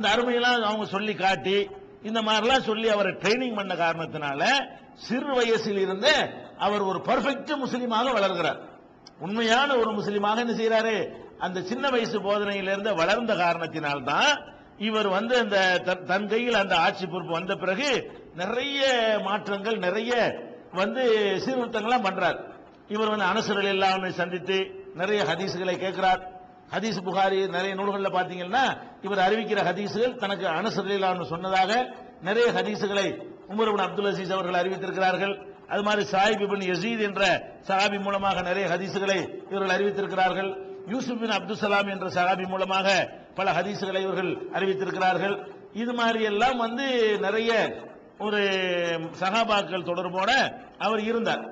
இந்த அருமையெல்லாம் அவங்க சொல்லி காட்டி இந்த மாதிரிலாம் சொல்லி அவரை ட்ரைனிங் பண்ண காரணத்தினால சிறு வயசில் இருந்து அவர் ஒரு பர்ஃபெக்ட் முஸ்லீமாக வளர்கிறார். உண்மையான ஒரு முஸ்லீமாக என்ன செய்யறாரு? அந்த சின்ன வயசு போதனையிலிருந்து வளர்ந்த காரணத்தினால்தான் இவர் வந்து அந்த தன் கையில் அந்த ஆட்சி பொறுப்பு வந்த பிறகு நிறைய மாற்றங்கள், நிறைய வந்து சீர்திருத்தங்கள்லாம் பண்றார். இவர் வந்து அனசர் எல்லாம் சந்தித்து நிறைய ஹதீஸ்களை கேட்கிறார். ஹதீஸ் புகாரி நிறைய நூல்களில் பார்த்தீங்கன்னா இவர் அறிவிக்கிற ஹதீஸ்கள் தனக்கு அனசர் எல்லாம் சொன்னதாக நிறைய ஹதீஸ்களை உமர் இப்னு அப்துல் அசீஸ் அவர்கள் அறிவித்திருக்கிறார்கள். அது மாதிரி சாயிப் இப்னு யசீத் என்ற சஹாபி மூலமாக நிறைய ஹதீஸ்களை இவர்கள் அறிவித்திருக்கிறார்கள். யூசுப் பின் அப்துல் சலாம் என்ற சஹாபி மூலமாக பல ஹதீஸ்களை இவர்கள் அறிவித்திருக்கிறார்கள். இது மாதிரி எல்லாம் வந்து நிறைய ஒரு சஹாபாக்கள் தொடர்போட அவர் இருந்தார்.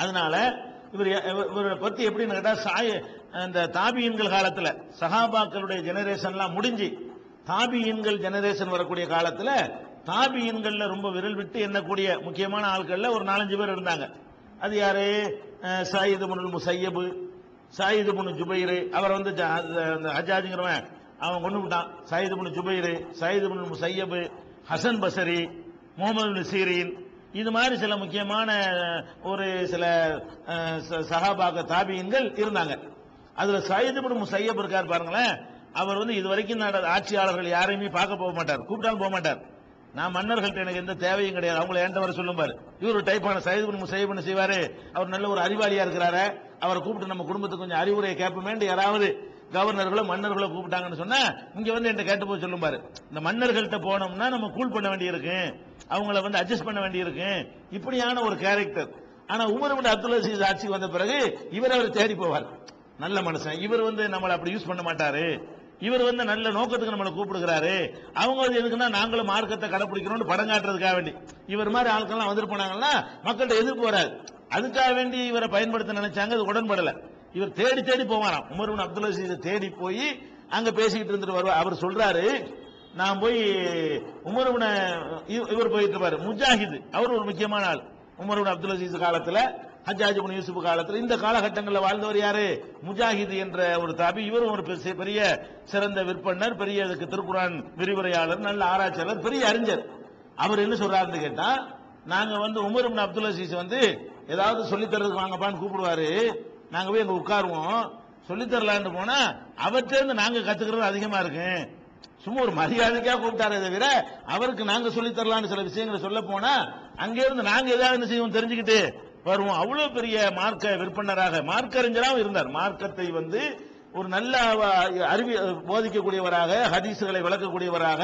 அதனால இவரை பத்தி எப்படின்னு கேட்டா, இந்த தாபியின்கள் காலத்துல சஹாபாக்களுடைய ஜெனரேஷன்லாம் முடிஞ்சு தாபியின்கள் ஜெனரேஷன் வரக்கூடிய காலத்துல தாபியின்கள்ல ரொம்ப விரல் விட்டு எண்ணக்கூடிய முக்கியமான ஆட்கள்ல ஒரு 4-5 பேர் இருந்தாங்க. அது யாரு? சயீத் இப்னுல் முஸையப், சயீத் இப்னு ஜுபைர். அவர் வந்து ஹஜ்ஜாஜ்ங்கிறவன் அவன் கொண்டு விட்டான். சயீத் இப்னு ஜுபைர், சயீத் இப்னுல் முஸையப், ஹசன் பஸரி, முஹம்மது இப்னு சீரின், இது மாதிரி சில முக்கியமான ஒரு சில சஹாபாக தாபியின்கள் இருந்தாங்க. அதுல சயீத் இப்னு முஸையப் இருக்கார் பாருங்களேன். அவர் வந்து இதுவரைக்கும் ஆட்சியாளர்கள் யாரையுமே பார்க்க போக மாட்டார், கூப்பிட்டாலும் போக மாட்டார். நான் மன்னர்கள்ட்ட எனக்கு எந்த தேவையும் கிடையாது, அவங்களை ஏன்ட்ட வர சொல்லும் பாரு. இவர் டைப்பான சயீத் இப்னு முஸையப் என்ன செய்வாரு? அவர் நல்ல ஒரு அறிவாளியா இருக்கிறாரு, அவரை கூப்பிட்டு நம்ம குடும்பத்துக்கு கொஞ்சம் அறிவுரையை கேட்போமேன்னு யாராவது கவர்னர்களோ மன்னர்களோ கூப்பிட்டாங்கன்னு சொன்னா இங்க வந்து என்கிட்ட கேட்டு போய் சொல்லும் பாரு. இந்த மன்னர்கள்ட்ட போனோம்னா நம்ம கூல் பண்ண வேண்டியிருக்கு, அவங்கள வந்து அட்ஜஸ்ட் பண்ண வேண்டியிருக்கு, இப்படியான ஒரு கேரக்டர். ஆனா உமர் இப்னு அப்துல் அசீஸ் ஆட்சிக்கு வந்த பிறகு இவர் அவர் தேடி போவார். நல்ல மனுஷன் இவர், வந்து நம்மளை அப்படி யூஸ் பண்ண மாட்டாரு, இவர் வந்து நல்ல நோக்கத்துக்கு நம்மளை கூப்பிடுகிறாரு. அவங்க வந்து எதுக்குன்னா நாங்களும் மார்க்கத்தை கடைபிடிக்கணும்னு படம் காட்டுறதுக்காக வேண்டி இவர் மாதிரி ஆட்கள்லாம் வந்துட்டு போனாங்கன்னா மக்கள்கிட்ட எதிர்ப்பு வராது, அதுக்காக வேண்டி இவரை பயன்படுத்த நினைச்சாங்க. அது உடன்படல. இவர் தேடி தேடி போவாராம். உமர் இப்னு அப்துல் அசீஸ் தேடி போய் அங்க பேசிக்கிட்டு இருந்துட்டு வருவார். அவர் சொல்றாரு, நான் போய் உமர் இப்னு இவர் போயிட்டு இருப்பாரு முஜாஹித், அவர் ஒரு முக்கியமான ஆள். உமர் இப்னு அப்துல் அசீஸ் காலத்துல, ஹஜ்ஜாஜ் இப்னு யூசுப் காலத்துல, இந்த காலகட்டங்களில் வாழ்ந்தவர் யாரு? முஜாஹித் என்ற ஒரு தாபி. இவரும் ஒரு பெரிய சிறந்த விற்பனர், பெரிய திருக்குரான் விரிவுரையாளர், நல்ல ஆராய்ச்சியாளர், பெரிய அறிஞர். அவர் என்ன சொல்றாருன்னு கேட்டா, நாங்க வந்து உமர் இப்னு அப்துல் அசீஸ் வந்து ஏதாவது சொல்லித்தரதுக்கு வாங்கப்பான்னு கூப்பிடுவாரு, நாங்க போய் அங்க உட்காருவோம். சொல்லித்தரலான்னு போனா அவர்கிட்ட நாங்க கத்துக்கிறது அதிகமா இருக்கு. சும்மா ஒரு மரியாதைக்காக கூப்பிட்டாரே தவிர அவருக்கு நாங்க சொல்லித்தரலான்னு சில விஷயங்களை சொல்ல போனா அங்கே இருந்து நாங்க ஏதாவது என்ன செய்வோம் தெரிஞ்சுக்கிட்டு வருவோம். அவ்வளவு பெரிய மார்க்க விற்பனராக, மார்க்க அறிஞராகவும் இருந்தார். மார்க்கத்தை வந்து ஒரு நல்ல போதிக்கக்கூடியவராக, ஹதீசுகளை விளக்கக்கூடியவராக,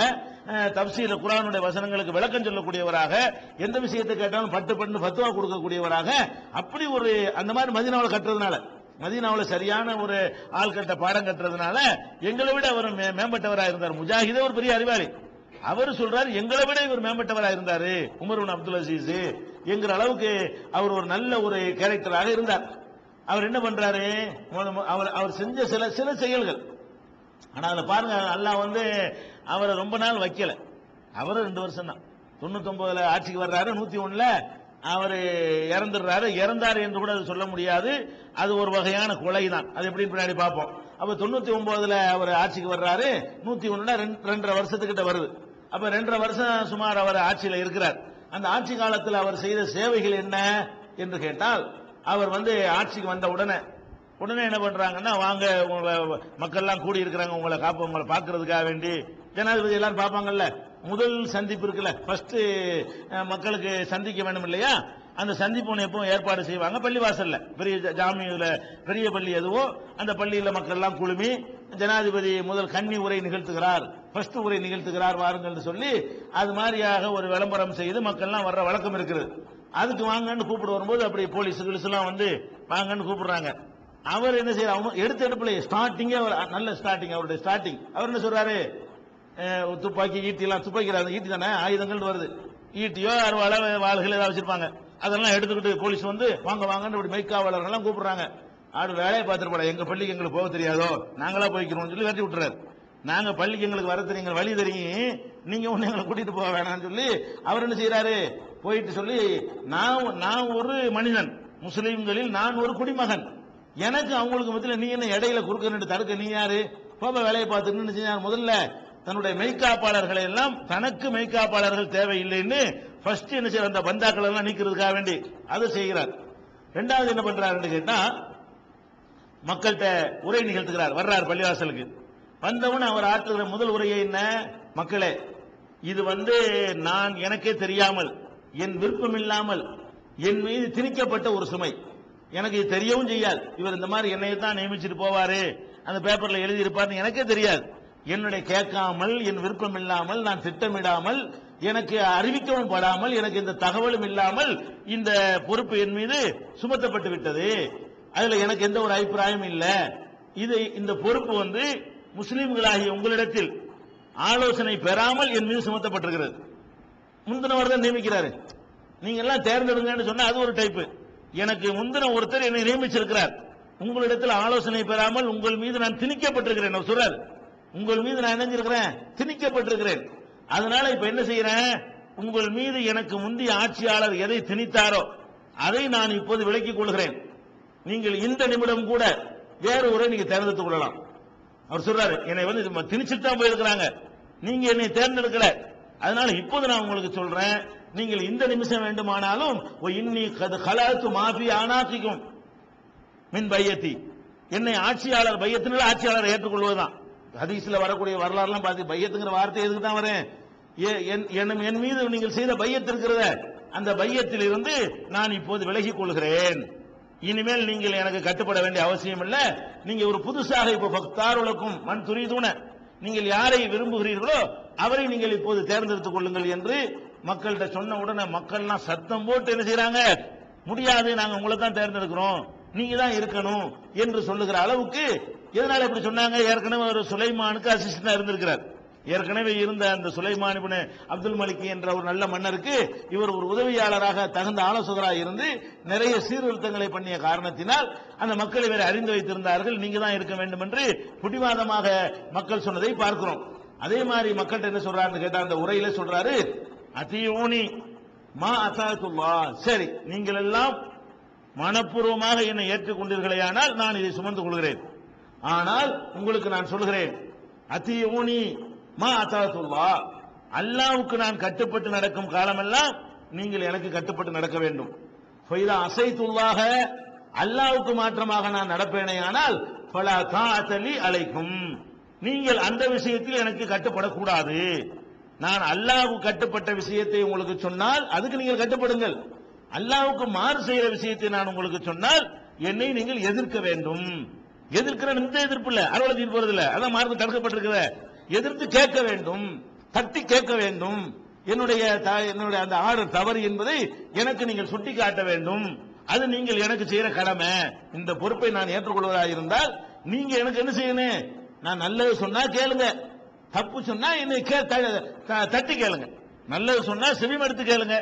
தப்சீர் குர்ஆனுடைய வசனங்களுக்கு விளக்கம் சொல்லக்கூடியவராக, எந்த விஷயத்தை கேட்டாலும் பட்டு பட்டு ஃபத்வா கொடுக்கக்கூடியவராக, அப்படி ஒரு அந்த மாதிரி மதீனாவில் கட்டுறதுனால, மதீனாவில் சரியான ஒரு ஆள் கட்ட பாடம் கட்டுறதுனால எங்களை விட அவர் மேம்பட்டவராக இருந்தார். முஜாஹிதே ஒரு பெரிய அறிவாளி. அவர் சொல்றாரு, எங்களை விட இவர் மேம்பட்டவராக இருந்தாரு உமர் இப்னு அப்துல் அசீஸ் என்கிற அளவுக்கு அவர் ஒரு நல்ல ஒரு கேரக்டராக இருந்தார். அவர் என்ன பண்றாரு? அவர் செஞ்ச சில செயல்கள், ஆனா அதுல பாருங்க, அல்லாஹ் வந்து அவரை ரொம்ப நாள் வைக்கல. அவரு 2 வருஷம் தான். 99 ஆட்சிக்கு வர்றாரு, 101 அவரு இறந்துடுறாரு. இறந்தாரு என்று கூட அது சொல்ல முடியாது, அது ஒரு வகையான கொலை தான். அது எப்படின்னு பின்னாடி பார்ப்போம். அப்ப 99 அவர் ஆட்சிக்கு வர்றாரு, 101 2.5 வருஷத்துக்கிட்ட வருது. அப்ப 2.5 வருஷம் சுமார் அவர் ஆட்சியில் இருக்கிறார். அந்த ஆட்சி காலத்தில் அவர் செய்த சேவைகள் என்ன என்று கேட்டால், அவர் வந்து ஆட்சிக்கு வந்த உடனே என்ன பண்றாங்கன்னா, வாங்க மக்கள்லாம் கூடி இருக்கிறாங்க, உங்களை பார்க்கறதுக்காக வேண்டி. ஜனாதிபதி எல்லாரும் பார்ப்பாங்கல்ல, முதல் சந்திப்பு இருக்குல்ல, ஃபர்ஸ்ட் மக்களுக்கு சந்திக்க வேண்டும் இல்லையா, அந்த சந்திப்பு ஒன்று எப்பவும் ஏற்பாடு செய்வாங்க பள்ளிவாசல்ல. பெரிய ஜாமியில பெரிய பள்ளி எதுவோ அந்த பள்ளியில மக்கள் எல்லாம் குழுமி ஜனாதிபதி முதல் கன்னி உரை நிகழ்த்துகிறார், ஃபர்ஸ்ட் உரை நிகழ்த்துகிறார் வாருங்கள் சொல்லி அது மாதிரியாக ஒரு விளம்பரம் செய்து மக்கள்லாம் வர்ற வழக்கம் இருக்குது. அதுக்கு வாங்கன்னு கூப்பிட்டு வரும்போது அப்படி போலீஸ் எல்லாம் வந்து வாங்கன்னு கூப்பிடுறாங்க. அவர் என்ன செய்யறாரு? எடுப்புல ஸ்டார்டிங்கே நல்ல ஸ்டார்டிங், அவருடைய ஸ்டார்டிங் அவர் என்ன சொல்றாரு? துப்பாக்கி, ஈட்டி எல்லாம், துப்பாக்கி ஈட்டி தானே ஆயுதங்கள் வருது, ஈட்டியோ வாள்கள் ஏதாவது வச்சிருப்பாங்க, அதெல்லாம் எடுத்துக்கிட்டு போலீஸ் வந்து வாங்க வாங்கன்னு மெய்க்காவலர்கள் எல்லாம் கூப்பிடுறாங்க. ஆடு வேலையை பார்த்துட்டு போட, எங்க பள்ளிக்கு எங்களுக்கு போக தெரியாதோ, நாங்களா போய்க்கிறோம் சொல்லி வெட்டி விட்டுறாரு. நாங்க பள்ளிக்கு எங்களுக்கு வர தெரியுங்க, வழி தெரியும், நீங்க ஒண்ணு எங்களை கூட்டிட்டு போக வேணாம்னு சொல்லி அவர் என்ன செய்யறாரு? போயிட்டு சொல்லி, நான் ஒரு மனிதன், முஸ்லிம்களில் நான் ஒரு குடிமகன், எனக்கு அவங்களுக்கு மத்தியில் நீ என்ன இடையில குறுக்க தடுக்க, நீ யாரு? பாப்பா வேலையை பார்த்துட்டு முதல்ல தன்னுடைய மெய்காப்பாளர்களை எல்லாம் தனக்கு மெய்காப்பாளர்கள் தேவையில்லைன்னு ஃபர்ஸ்ட் என்ன செய்யற அந்த பந்தாக்கள் எல்லாம் நீக்கிறதுக்காக வேண்டி அதை செய்கிறார். ரெண்டாவது என்ன பண்றாருன்னு கேட்டா மக்கள்கிட்ட உரை நிகழ்த்துகிறார். வர்றார் பள்ளிவாசலுக்கு. வந்தவன் அவர் ஆற்றுகிற முதல் உரையை என்ன, மக்களே இது நான் எனக்கே தெரியாமல் என் விருப்பம் இல்லாமல் என் மீது திணிக்கப்பட்ட ஒரு சுமை. எனக்கு இது தெரியவும் செய்யாது. இவர் இந்த மாதிரி என்னையை தான் நியமிச்சுட்டு போவாரு, அந்த பேப்பர்ல எழுதி இருப்பாருன்னு எனக்கே தெரியாது. என்னுடைய கேட்காமல் என் விருப்பம் இல்லாமல் நான் திட்டமிடாமல் எனக்கு அறிவிக்கவும் படாமல் எனக்கு இந்த தகவலும் இல்லாமல் இந்த பொறுப்பு என் மீது சுமத்தப்பட்டு விட்டது. அதுல எனக்கு எந்த ஒரு அபிப்பிராயம் இல்லை. இது இந்த பொறுப்பு முஸ்லிம்களாகிய உங்களிடத்தில் ஆலோசனை பெறாமல் என் மீது சுமத்தப்பட்டிருக்கிறது. முந்தினவர் தான் நியமிக்கிறாரு, நீங்க எல்லாம் தேர்ந்தெடுங்கன்னு சொன்னா அது ஒரு டைப்பு. எனக்கு முந்தின ஒருத்தர் என்னை நியமிச்சிருக்கிறார், உங்களிடத்தில் ஆலோசனை பெறாமல் உங்கள் மீது நான் திணிக்கப்பட்டிருக்கிறேன் சொல்றாரு. உங்கள் மீது நான் நினைஞ்சிருக்கிறேன், திணிக்கப்பட்டிருக்கிறேன். அதனால இப்ப என்ன செய்யறேன், உங்கள் மீது எனக்கு முந்தைய ஆட்சியாளர் எதை திணித்தாரோ அதை நான் இப்போது விலக்கிக் கொள்கிறேன். நீங்கள் இந்த நிமிடம் கூட வேறு ஒரே நீங்க தேர்ந்தெடுத்துக் கொள்ளலாம். அவர் சொல்றாரு, என்னை திணிச்சுட்டு தான் போயிருக்கிறாங்க, நீங்க என்னை தேர்ந்தெடுக்கல. அதனால இப்போது நான் உங்களுக்கு சொல்றேன், நீங்கள் இந்த நிமிஷம் வேண்டுமானாலும் இன்னி கலாத்து மாஃபி ஆனாக்கிக்கும் மின் பையத்தி, என்னை ஆட்சியாளர் பையத்தினால ஆட்சியாளரை ஏற்றுக்கொள்வதுதான். ஹதீஸ்ல வரக்கூடிய வரலாறுலாம் பார்த்து பையத்துங்கிற வார்த்தை எதுக்கு தான் வரேன், என் மீது நீங்கள் செய்த பையத் இருக்கிறத அந்த பையத்தில் இருந்து நான் இப்போது விலகிக் கொள்கிறேன். இனிமேல் நீங்கள் எனக்கு கட்டுப்பட வேண்டிய அவசியம் இல்லை. நீங்க ஒரு புதுசாக இப்போ பக்தாருலக்கும் மண் துரிதுன, நீங்கள் யாரை விரும்புகிறீர்களோ அவரை நீங்கள் இப்போது தேர்ந்தெடுத்துக் கொள்ளுங்கள் என்று மக்கள்கிட்ட சொன்ன உடனே மக்கள்லாம் சத்தம் போட்டு என்ன செய்யறாங்க, முடியாது, நாங்க உங்களை தான் தேர்ந்தெடுக்கிறோம், நீங்க தான் இருக்கணும் என்று சொல்லுகிற அளவுக்கு. எதனால இப்படி சொன்னாங்க, ஏற்கனவே ஒரு சுலைமானுக்கு அசிஸ்டன்டா இருந்திருக்கிறார். ஏற்கனவே இருந்த அந்த சுலைமான் இப்னு அப்துல் மலிக் என்ற ஒரு நல்ல மன்னருக்கு இவர் ஒரு உதவியாளராக தகுந்த ஆலோசகராக இருந்து நிறைய சீர்திருத்தங்களை பண்ணிய காரணத்தினால் அந்த மக்களை வேற அறிந்து வைத்திருந்தார்கள். நீங்க தான் இருக்க வேண்டும் என்று புடிவாதமாக மக்கள் சொன்னதை பார்க்கிறோம். அதே மாதிரி மக்கள்கிட்ட என்ன சொல்றாருன்னு கேட்டா அந்த உரையில சொல்றாரு, அதியூனி மா அசாத்துல்லா, சரி நீங்கள் எல்லாம் மனப்பூர்வமாக என்னை ஏற்றுக்கொண்டீர்களேயானால் நான் இதை சுமந்து கொள்கிறேன். ஆனால் உங்களுக்கு நான் சொல்கிறேன், அதியூனி மா அசாத்துல்லா, அல்லாஹ்வுக்கு நான் கட்டுப்பட்டு நடக்கும் காலமெல்லாம் நீங்கள் எனக்கு கட்டுப்பட்டு நடக்க வேண்டும். ஃபைதா அஸைத்துல்லாஹ, அல்லாஹ்வுக்கு மாற்றமாக நான் நடப்பேனே ஆனால் ஃபலா தாஅத்தலி அலைக்கும், நீங்கள் அந்த விஷயத்தில் எனக்கு கட்டுப்படக்கூடாது. நான் அல்லாஹ்வுக்கு கட்டுப்பட்ட விஷயத்தை உங்களுக்கு சொன்னால் அதுக்கு நீங்கள் கட்டுப்படுங்கள். அல்லாஹ்வுக்கு மாறு செய்கிற விஷயத்தை நான் உங்களுக்கு சொன்னால் என்னை நீங்கள் எதிர்க்க வேண்டும். எதிர்க்கிற இந்த எதிர்ப்பு இல்ல, அறுவலத்தின் போறது இல்ல, அதான் மார்க்கம் தடுக்கப்பட்டிருக்கிற. எதிர்த்து கேட்க வேண்டும், தட்டி கேட்க வேண்டும். என்னுடைய அந்த ஆர்டர் தவறு என்பதை எனக்கு நீங்கள் சுட்டி காட்ட வேண்டும். அது நீங்கள் எனக்கு செய்யற கடமை. இந்த பொறுப்பை நான் ஏற்றுக்கொள்வதாக இருந்தால் நீங்க எனக்கு என்ன செய்யணும், நான் நல்லது சொன்னா கேளுங்க, தப்பு சொன்னா என்னை தட்டி கேளுங்க. நல்லது சொன்னா செவிமடுத்து கேளுங்க,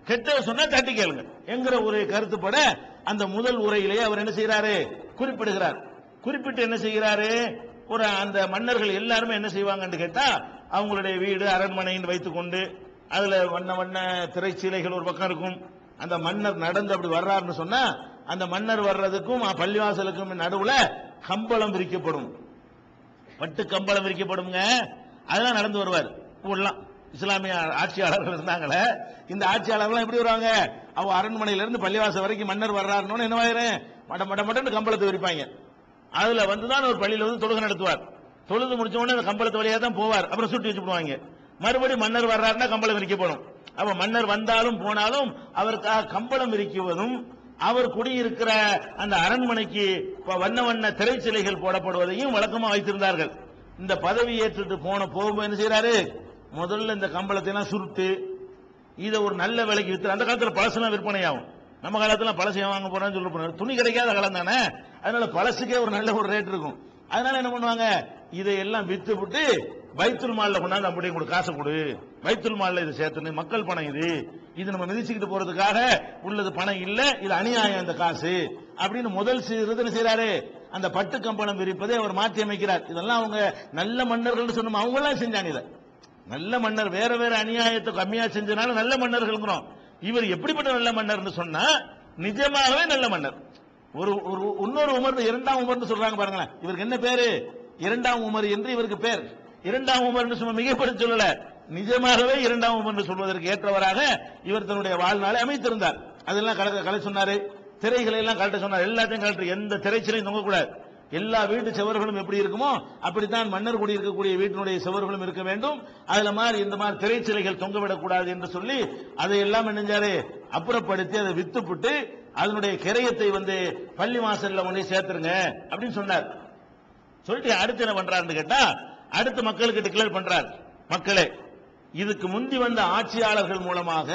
கெட்டது சொன்னா தட்டி கேளுங்க என்கிற ஒரு கருத்துப்பட அந்த முதல் உரையிலேயே அவர் என்ன செய்யறாரு, குறிப்பிடுகிறார். குறிப்பிட்டு என்ன செய்கிறாரு, ஒரு அந்த மன்னர்கள் எல்லாருமே என்ன செய்வாங்கன்னு கேட்டா அவங்களுடைய வீடு அரண்மனைன்னு வைத்துக் கொண்டு அதுல வண்ண வண்ண திரைச்சீலைகள் ஒரு பக்கம் இருக்கும். அந்த மன்னர் நடந்து அப்படி வர்றாருன்னு சொன்னா அந்த மன்னர் வர்றதுக்கும் பள்ளிவாசலுக்கும் நடுவுல கம்பளம் விரிக்கப்படும், பட்டு கம்பளம் விரிக்கப்படுங்க. அதெல்லாம் நடந்து வருவார். ஊர்லாம் இஸ்லாமிய ஆட்சியாளர்கள் இருந்தாங்களே, இந்த ஆட்சியாளர்கள் எப்படி வருவாங்க, அவ அரண்மனையில இருந்து பள்ளிவாசல் வரைக்கும் மன்னர் வர்றாருன்னு என்ன வாயிறேன் மட்ட மட்ட மட்டன்னு கம்பளத்தை விரிப்பாங்க. அதுல வந்துதான் ஒரு பள்ளியில தொழுகை நடத்துவார். தொழுது முடிச்ச உடனே அந்த கம்பளத்து வழியா தான் போவார். அப்புறம் சுட்டி வச்சு போடுவாங்க. மறுபடியும் மன்னர் வர்றாருன்னா கம்பளம் விரிக்கப்படும். அப்ப மன்னர் வந்தாலும் போனாலும் அவருக்காக கம்பளம் விரிக்குவதும் அவர் குடியிருக்கிற அந்த அரண்மனைக்கு வண்ண வண்ண திரைச்சிலைகள் போடப்படுவதையும் வழக்கமா வைத்திருந்தார்கள். இந்த பதவி ஏற்றுட்டு போகும்போது என்ன செய்யறாரு, முதல்ல இந்த கம்பளத்தை எல்லாம் சுருட்டு இதை ஒரு நல்ல விலைக்கு வித்து, அந்த காலத்துல பழசெல்லாம் விற்பனையாகும். நம்ம காலத்துல பழசையை வாங்க போறோம்னு சொல்ல, துணி கிடைக்காத காலம் தானே, அதனால பழசுக்கே ஒரு நல்ல ஒரு ரேட் இருக்கும். அதனால என்ன பண்ணுவாங்க, இதையெல்லாம் வித்து விட்டு பைத்துல் மால்ல கொண்டாந்து அப்படியே கொடு, காசை கொடு, பைத்துல் மால்ல இதை சேர்த்து, மக்கள் பணம் இது நம்ம மிதிச்சுக்கிட்டு போறதுக்காக உள்ளது பணம் இல்ல, இது அநியாயம் இந்த காசு அப்படின்னு முதல் செய்யறாரு. அந்த பட்டு கம்பளம் விரிப்பதை அவர் மாற்றி அமைக்கிறார். இதெல்லாம் அவங்க நல்ல மன்னர்கள் சொன்னோம், அவங்க எல்லாம் செஞ்சாங்க. இதை நல்ல மன்னர் வேற வேற அநியாயத்தை கம்மியா செஞ்சனால நல்ல மன்னர்கள். இவர் எப்படிப்பட்ட நல்ல மன்னர் சொன்னா நிஜமாகவே நல்ல மன்னர். இன்னொரு உமர், இரண்டாம் உமர்னு சொல்றாங்க பாருங்களேன். இவருக்கு என்ன பேரு, இரண்டாம் உமர் என்று இவருக்கு பேர். இரண்டாம் உமர் என்று சும்மா மிகைப்படுத்தி சொல்லல, நிஜமாகவே இரண்டாம் உமர் என்று சொல்வதற்கு ஏற்றவராக இவர் தன்னுடைய வாழ்நாளை அமைத்திருந்தார். அதெல்லாம் கலை சொன்னாரு, திரைகளை எல்லாம் கலட்ட சொன்னார். எல்லாத்தையும் கலட்டு, எந்த திரைச்சிலையும் தொங்கக்கூடாது. எல்லா வீட்டு சுவர்களும் எப்படி இருக்குமோ அப்படித்தான் மன்னர் குடி இருக்கக்கூடிய வீட்டினுடைய சுவர்களும் இருக்க வேண்டும். அதுல மாதிரி இந்த மாதிரி திரைச்சிலைகள் தொங்கவிடக்கூடாது என்று சொல்லி அதையெல்லாம் என்னஞ்சாரு அப்புறப்படுத்தி அதை வித்துப்புட்டு அதனுடைய கிரயத்தை பள்ளி வாசல்ல கொண்டு சேர்த்துருங்க அப்படின்னு சொன்னார். சொல்லிட்டு அடுத்து என்ன பண்றாருன்னு கேட்டா, அடுத்து மக்களுக்கு டிக்ளேர் பண்றார், மக்களே இதுக்கு முந்தி வந்த ஆட்சியாளர்கள் மூலமாக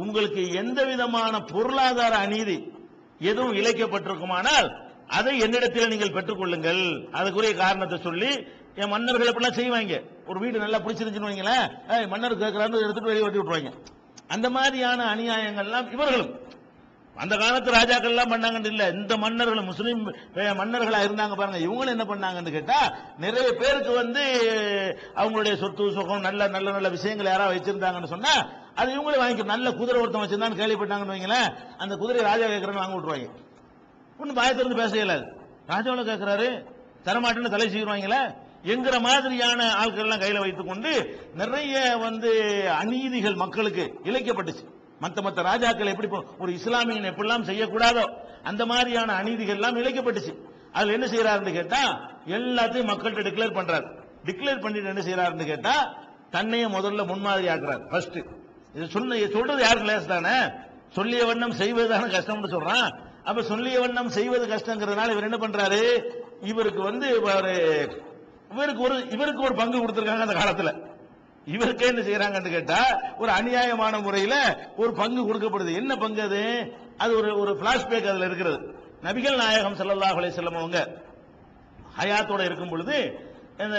உங்களுக்கு எந்த விதமான பொருளாதார அநீதி எதுவும் இழைக்கப்பட்டிருக்குமானால் அதை என்னிடத்தில் நீங்கள் பெற்றுக் கொள்ளுங்கள். அதுக்குரிய காரணத்தை சொல்லி, என் மன்னர்கள் எப்படிலாம் செய்வாங்க, ஒரு வீடு நல்லா பிடிச்சிருந்துச்சுன்னு வைங்களேன், மன்னர் கேட்கிறாரு எடுத்துட்டு வெளியே வெட்டி விட்டுருவாங்க. அந்த மாதிரியான அநியாயங்கள்லாம் இவர்களும் அந்த காலத்து ராஜாக்கள் எல்லாம் பண்ணாங்கன்னு இல்ல, இந்த மன்னர்களும் முஸ்லீம் மன்னர்களா இருந்தாங்க பாருங்க, இவங்களும் என்ன பண்ணாங்கன்னு கேட்டா, நிறைய பேருக்கு அவங்களுடைய சொத்து சுகம் நல்ல நல்ல நல்ல விஷயங்கள் யாராவது வச்சிருந்தாங்கன்னு சொன்னா அது இவங்களே வாங்கிக்கணும். நல்ல குதிரை ஒருத்தன் வச்சிருந்தான்னு கேள்விப்பட்டாங்கன்னு வைங்களேன், அந்த குதிரை ராஜா கேட்கறன்னு வாங்க விட்டுருவாங்க. ஒன்னும் பயத்திலிருந்து பேச இயலாது. ராஜாவில் கேட்கிறாரு தரமாட்டேன்னு தலை செய்வாங்களே என்கிற மாதிரியான ஆட்கள் எல்லாம் கையில வைத்துக் கொண்டு நிறைய அநீதிகள் மக்களுக்கு இழைக்கப்பட்டுச்சு. மத்த ராஜாக்கள் எப்படி ஒரு இஸ்லாமியன் எப்படிலாம் செய்யக்கூடாதோ அந்த மாதிரியான அநீதிகள் எல்லாம் இழைக்கப்பட்டுச்சு. அதுல என்ன செய்யறாருன்னு கேட்டா, எல்லாத்தையும் மக்கள்கிட்ட டிக்ளேர் பண்றாரு. டிக்ளேர் பண்ணிட்டு என்ன செய்யறாருன்னு கேட்டா, தன்னையே முதல்ல முன்மாதிரி ஆக்குறாரு. ஃபர்ஸ்ட் இது சொல்றது யாருக்கு லேஸ் தானே, சொல்லிய வண்ணம் செய்வதுதான கஷ்டம்னு சொல்றான். அப்ப சொல்லிய வண்ணம் செய்வது கஷ்டங்கிறதுனால இவர் என்ன பண்றாரு, இவருக்கு இவருக்கு ஒரு பங்கு கொடுத்திருக்காங்க அந்த காலத்துல. இவருக்கே என்ன செய்யறாங்கன்னு கேட்டா, ஒரு அநியாயமான முறையில ஒரு பங்கு கொடுக்கப்படுது. என்ன பங்கு அது? அது ஒரு பிளாஷ்பேக் அதுல இருக்கிறது. நபிகள் நாயகம் ஸல்லல்லாஹு அலைஹி வஸல்லம் அவங்க ஹயாத்தோட இருக்கும் பொழுது இந்த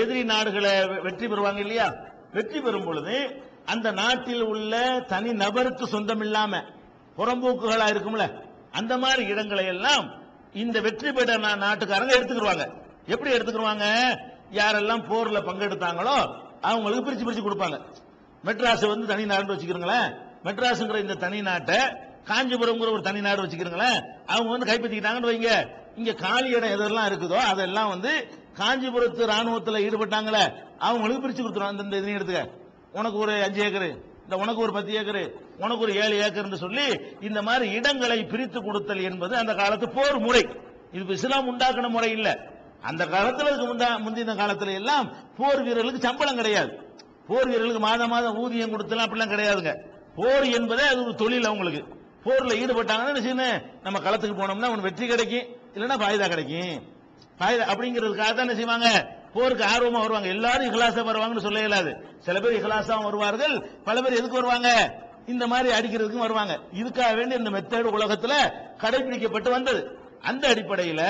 எதிரி நாடுகளை வெற்றி பெறுவாங்க இல்லையா, வெற்றி பெறும் பொழுது அந்த நாட்டில் உள்ள தனி நபருக்கு சொந்தம் இல்லாம புறம்போக்குகளா இருக்கும்ல, அந்த மாதிரி இடங்களை எல்லாம் இந்த வெற்றி பெற்ற நாட்டுக்காரங்க எடுத்துக்கிடுவாங்க. எப்படி எடுத்துக்கிடுவாங்க, யாரெல்லாம் போர்ல பங்கெடுத்தாங்களோ அவங்களுக்கு பிரிச்சு பிரிச்சு கொடுப்பாங்க. மெட்ராஸ் தனி நாடு வச்சுக்கிறீங்களேன், மெட்ராஸ்ங்கிற இந்த தனி நாட்டை காஞ்சிபுரம்ங்கிற ஒரு தனி நாடு வச்சுக்கிறீங்களேன், அவங்க கைப்பற்றிக்கிட்டாங்கன்னு வைங்க, இங்க காலி இடம் எதெல்லாம் இருக்குதோ அதெல்லாம் காஞ்சிபுரத்து ராணுவத்தில் ஈடுபட்டாங்களே அவங்களுக்கு பிரிச்சு கொடுத்துருவாங்க. இந்த இதையும் எடுத்துக்க, உனக்கு ஒரு 5 ஏக்கர், இந்த உனக்கு ஒரு 10 ஏக்கர், உனக்கு ஒரு 7 ஏக்கர் சொல்லி இந்த மாதிரி இடங்களை பிரித்து கொடுத்தல் என்பது அந்த காலத்து போர் முறை. இது இஸ்லாம் உண்டாக்கின முறை இல்ல. அந்த காலத்துல முந்தின காலத்துல எல்லாம் போர் வீரர்களுக்கு சம்பளம் கிடையாது, போர் வீரர்களுக்கு மாதம் மாதம் ஊதியம் கொடுத்தலாம் அப்படிலாம் கிடையாதுங்க. போர் என்பதே அது ஒரு தொழில். அவங்களுக்கு போர்ல ஈடுபட்டாங்கன்னா நம்ம களத்துக்கு போனோம்னா அவனுக்கு வெற்றி கிடைக்கும், இல்லைன்னா பாயுதா கிடைக்கும். பாயுதா அப்படிங்கிறதுக்காக தான் என்ன செய்வாங்க, போருக்கு ஆர்வமா வருவாங்க. எல்லாரும் இஹ்லாஸா வருவாங்கன்னு சொல்ல இயலாது. சில பேர் இஹ்லாஸாவும் வருவார்கள், பல பேர் எதுக்கு வருவாங்க, இந்த மாதிரி அடிக்கிறதுக்கும் வருவாங்க. இதுக்காக வேண்டி இந்த மெத்தட் உலகத்துல கடைபிடிக்கப்பட்டு வந்தது. அந்த அடிப்படையில்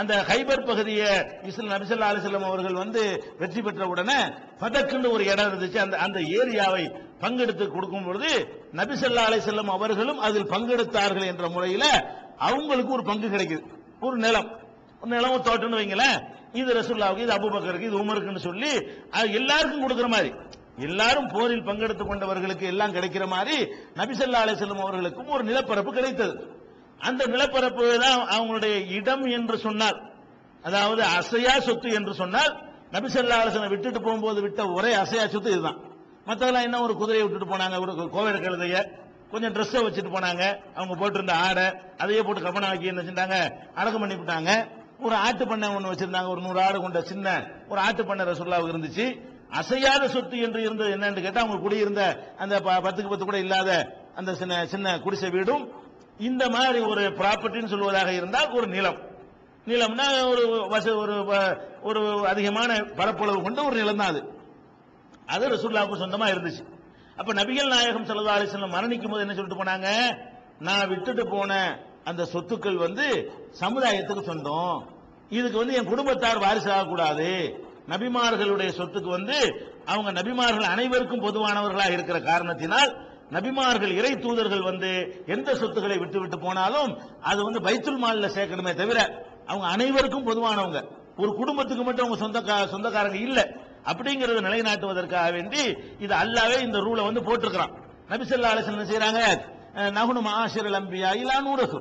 அந்த ஹைபர் பகுதியை நபி ஸல்லல்லாஹு அலைஹி வஸல்லம் அவர்கள் வெற்றி பெற்ற உடனே ஃபதக்னு ஒரு இடம் இருந்துச்சு, அந்த ஏரியாவை பங்கெடுத்து கொடுக்கும் பொழுது நபி ஸல்லல்லாஹு அலைஹி வஸல்லம் அவர்களும் அதில் பங்கெடுத்தார்கள் என்ற முறையில் அவங்களுக்கு ஒரு பங்கு கிடைக்குது. ஒரு நிலம் தோட்டம்னு வைங்களேன், இது ரசூலுல்லாஹ்வுக்கு, இது அபூபக்கருக்கு, இது உமருக்குன்னு சொல்லி எல்லாருக்கும் கொடுக்கிற மாதிரி, எல்லாரும் போரில் பங்கெடுத்துக் கொண்டவர்களுக்கு எல்லாம் கிடைக்கிற மாதிரி நபி ஸல்லல்லாஹு அலைஹி வஸல்லம் அவர்களுக்கும் ஒரு நிலப்பரப்பு கிடைத்தது. அந்த நிலப்பரப்பு தான் அவங்களுடைய இடம் என்று சொன்னால், அதாவது அசையா சொத்து என்று சொன்னால், நபி ஸல்லல்லாஹு அலைஹி வஸல்லம் விட்டுட்டு போகும்போது விட்ட ஒரே அசையா சொத்து இதுதான். மற்றவெல்லாம் என்ன, ஒரு குதிரையை விட்டுட்டு போனாங்க, ஒரு கோவேறு கழுதைய, கொஞ்சம் ட்ரெஸ்ஸை வச்சுட்டு போனாங்க, அவங்க போட்டிருந்த ஆடை அதையே போட்டு கபனாக்கி என்ன செஞ்சாங்க, அடக்கம் பண்ணி விட்டாங்க. ஒரு ஆட்டு பண்ணை ஒன்று வச்சிருந்தாங்க, ஒரு 100 ஆடு கொண்ட சின்ன ஒரு ஆட்டு பண்ணை ரசூலுல்லாஹ்வுக்கு இருந்துச்சு. அசையாத சொத்து என்று இருந்தது என்னன்னு கேட்டா, அவங்க குடியிருந்த அந்த 10க்கு 10 கூட இல்லாத அந்த சின்ன சின்ன குடிசை வீடும், இந்த மாதிரி ஒரு ப்ராப்பர்ட்டின்னு சொல்வதாக இருந்தால் ஒரு நிலம்னா ஒரு அதிகமான பரப்பளவு கொண்ட ஒரு நிலம் தான் அது ரசூலுல்லாஹ்வுக்கு சொந்தமா இருந்துச்சு. அப்ப நபிகள் நாயகம் ஸல்லல்லாஹு அலைஹி வஸல்லம் மரணிக்கும் போது என்ன சொல்லிட்டு போனாங்க, நான் விட்டுட்டு போன அந்த சொத்துக்கள் சமுதாயத்துக்கு சொந்தம், இதுக்கு என் குடும்பத்தார் வாரிசு ஆகக்கூடாது. நபிமார்களுடைய சொத்துக்கு அவங்க நபிமார்கள் அனைவருக்கும் பொதுவானவர்களாக இருக்கிற காரணத்தினால் நபிமார்கள் இறை தூதர்கள் எந்த சொத்துக்களை விட்டு விட்டு போனாலும் அது பைத்துல் மால்ல சேர்க்கணுமே தவிர அவங்க அனைவருக்கும் பொதுவானவங்க, ஒரு குடும்பத்துக்கு மட்டும் அவங்க சொந்தக்காரங்க இல்ல அப்படிங்கறத நிலைநாட்டுவதற்காக வேண்டி இது அல்லாஹ்வே இந்த ரூலை போட்டிருக்கிறான். நபி ஸல்லல்லாஹு அலைஹி வஸல்லம் செய்றாங்க, நஹ்னு மஆஷிரல் அன்பியா இலா நூரசு,